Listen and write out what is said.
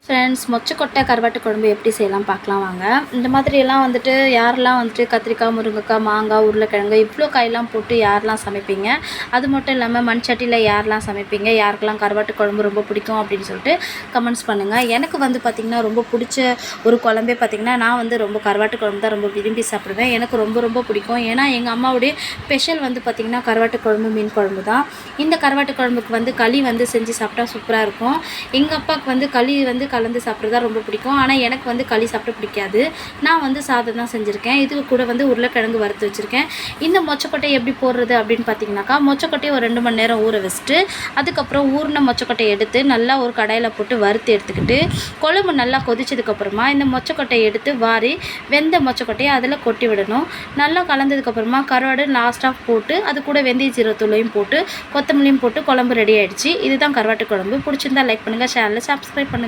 Friends, மொச்சக்கொட்டை கருவாட்டு குழம்பு எப்படி செய்யலாம் பார்க்கலாம் வாங்க. இந்த மாதிரியெல்லாம் வந்துட்டு யாரெல்லாம் வந்துட்டு கத்திரிக்காய், முருங்கைக்காய், மாங்காய், உருளைக்கிழங்கு இவ்வளோ காயெல்லாம் போட்டு யாரெல்லாம் சமைப்பீங்க? அது மட்டும் இல்லாமல் மண் சட்டியில் யாரெல்லாம் சமைப்பீங்க? யாருக்கெல்லாம் கருவாட்டு குழம்பு ரொம்ப பிடிக்கும் அப்படின்னு சொல்லிட்டு கமெண்ட்ஸ் பண்ணுங்கள். எனக்கு வந்து பார்த்திங்கன்னா ரொம்ப பிடிச்ச ஒரு குழம்பே பார்த்திங்கன்னா நான் வந்து ரொம்ப கருவாட்டு குழம்பு தான் ரொம்ப விரும்பி சாப்பிடுவேன். எனக்கு ரொம்ப ரொம்ப பிடிக்கும். ஏன்னா எங்கள் அம்மாவுடைய ஸ்பெஷல் வந்து பார்த்திங்கன்னா கருவாட்டு குழம்பு, மீன் குழம்பு தான். இந்த கருவாட்டு குழம்புக்கு வந்து களி வந்து செஞ்சு சாப்பிட்டா சூப்பராக இருக்கும். எங்கள் அப்பாவுக்கு வந்து களி வந்து கலந்து சாப்பிட்றது ரொம்ப பிடிக்கும். ஆனால் எனக்கு வந்து களி சாப்பிட பிடிக்காது. நான் வந்து சாதம் தான் செஞ்சுருக்கேன். இது கூட வந்து உருளைக்கிழங்கு வறுத்து வச்சுருக்கேன். இந்த மொச்சக்கொட்டையை எப்படி போடுறது அப்படின்னு பார்த்தீங்கன்னாக்கா, மொச்சக்கொட்டையை ஒரு 2 மணி நேரம் ஊற வச்சுட்டு அதுக்கப்புறம் ஊறின மொச்சக்கொட்டையை எடுத்து நல்லா ஒரு கடாயில் போட்டு வறுத்து எடுத்துக்கிட்டு குழம்பு நல்லா கொதிச்சதுக்கப்புறமா இந்த மொச்சக்கொட்டையை எடுத்து வாரி வெந்த மொச்சக்கொட்டையை அதில் கொட்டி விடணும். நல்லா கலந்ததுக்கப்புறமா கருவாடு லாஸ்ட்டாக போட்டு அது கூட வெந்தய ஜீரகத்தூளையும் போட்டு கொத்தமல்லியும் போட்டு குழம்பு ரெடி ஆகிடுச்சு. இதுதான் கருவாட்டு குழம்பு. பிடிச்சிருந்தா லைக் பண்ணுங்கள், சேனலை சப்ஸ்கிரைப் பண்ணுங்கள்.